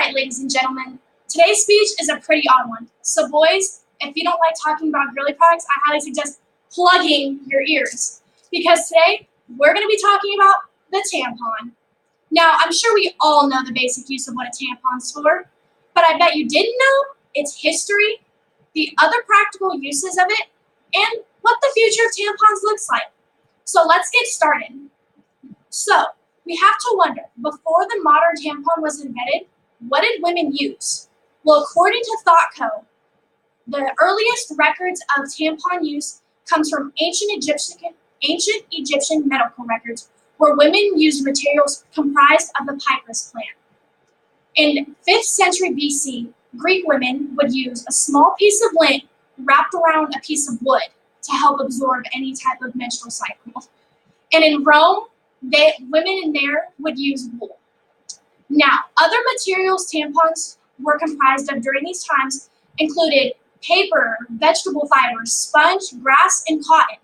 right, ladies and gentlemen, today's speech is a pretty odd one. So boys, if you don't like talking about girly products, I highly suggest plugging your ears. Because today, we're going to be talking about the tampon. Now, I'm sure we all know the basic use of what a tampon's for, but I bet you didn't know its history, the other practical uses of it, and what the future of tampons looks like. So let's get started. So, we have to wonder, before the modern tampon was invented, what did women use? Well, according to ThoughtCo, the earliest records of tampon use comes from ancient Egyptian medical records, where women used materials comprised of the papyrus plant. In 5th century BC, Greek women would use a small piece of lint wrapped around a piece of wood to help absorb any type of menstrual cycle. And in Rome, women in there would use wool. Now, other materials tampons were comprised of during these times included paper, vegetable fibers, sponge, grass, and cotton.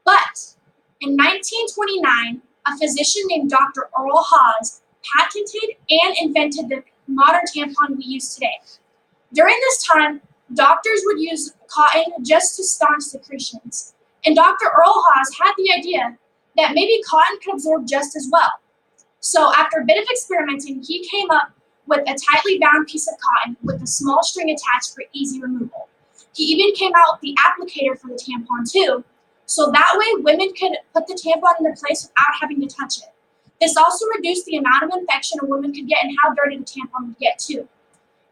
But in 1929, a physician named Dr. Earl Haas patented and invented the modern tampon we use today. During this time, doctors would use cotton just to staunch secretions. And Dr. Earl Haas had the idea that maybe cotton could absorb just as well. So after a bit of experimenting, he came up with a tightly bound piece of cotton with a small string attached for easy removal. He even came out with the applicator for the tampon too, so that way women could put the tampon into place without having to touch it. This also reduced the amount of infection a woman could get and how dirty the tampon would get too.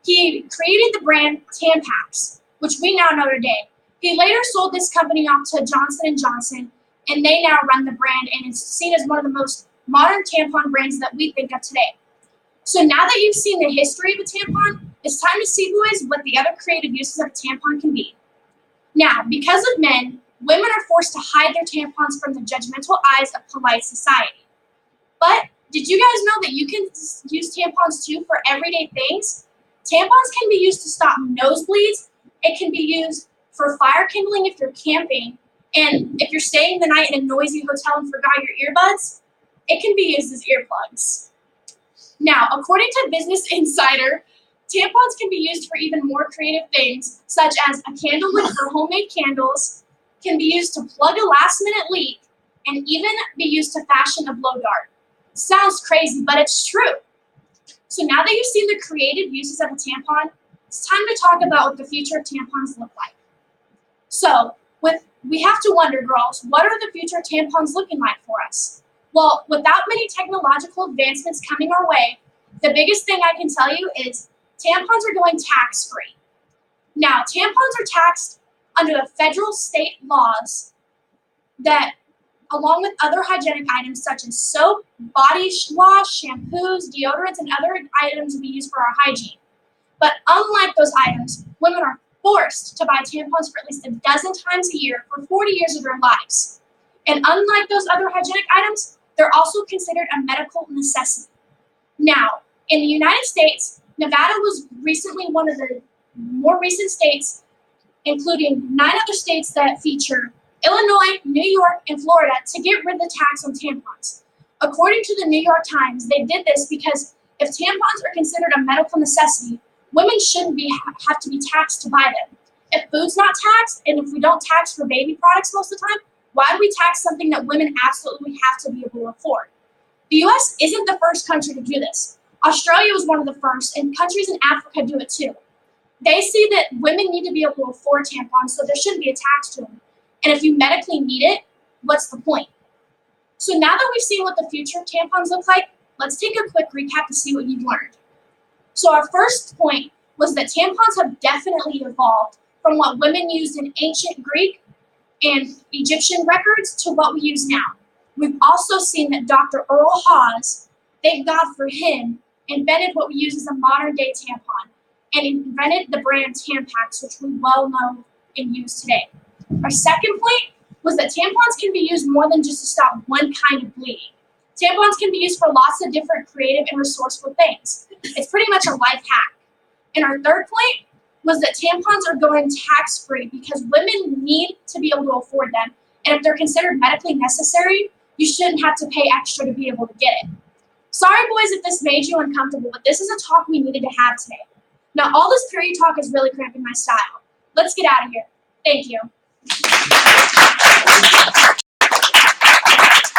He created the brand Tampax, which we now know today. He later sold this company off to Johnson & Johnson, and they now run the brand, and it's seen as one of the most modern tampon brands that we think of today. So now that you've seen the history of a tampon, it's time to see, boys, what the other creative uses of a tampon can be. Now, because of men, women are forced to hide their tampons from the judgmental eyes of polite society. But did you guys know that you can use tampons too for everyday things? Tampons can be used to stop nosebleeds. It can be used for fire kindling if you're camping. And if you're staying the night in a noisy hotel and forgot your earbuds, it can be used as earplugs. Now, according to Business Insider, tampons can be used for even more creative things, such as a candle wick for homemade candles, can be used to plug a last-minute leak, and even be used to fashion a blow dart. Sounds crazy, but it's true. So now that you've seen the creative uses of a tampon, it's time to talk about what the future of tampons look like. So, we have to wonder, girls, what are the future tampons looking like for us? Well, without many technological advancements coming our way, the biggest thing I can tell you is tampons are going tax-free. Now, tampons are taxed under the federal state laws that, along with other hygienic items such as soap, body wash, shampoos, deodorants, and other items we use for our hygiene. But unlike those items, women are forced to buy tampons for at least 12 times a year for 40 years of their lives. And unlike those other hygienic items, they're also considered a medical necessity. Now, in the United States, Nevada was recently one of the more recent states, including 9 other states that feature Illinois, New York, and Florida, to get rid of the tax on tampons. According to the New York Times, they did this because if tampons are considered a medical necessity, women shouldn't have to be taxed to buy them. If food's not taxed, and if we don't tax for baby products most of the time, why do we tax something that women absolutely have to be able to afford? The US isn't the first country to do this. Australia was one of the first, and countries in Africa do it too. They see that women need to be able to afford tampons, so there shouldn't be a tax to them. And if you medically need it, what's the point? So now that we've seen what the future of tampons look like, let's take a quick recap to see what you've learned. So our first point was that tampons have definitely evolved from what women used in ancient Greek and Egyptian records to what we use now. We've also seen that Dr. Earl Haas, thank God for him, invented what we use as a modern day tampon and invented the brand Tampax, which we well know and use today. Our second point was that tampons can be used more than just to stop one kind of bleeding. Tampons can be used for lots of different creative and resourceful things. It's pretty much a life hack. And our third point was that tampons are going tax-free because women need to be able to afford them. And if they're considered medically necessary, you shouldn't have to pay extra to be able to get it. Sorry, boys, if this made you uncomfortable, but this is a talk we needed to have today. Now, all this period talk is really cramping my style. Let's get out of here. Thank you.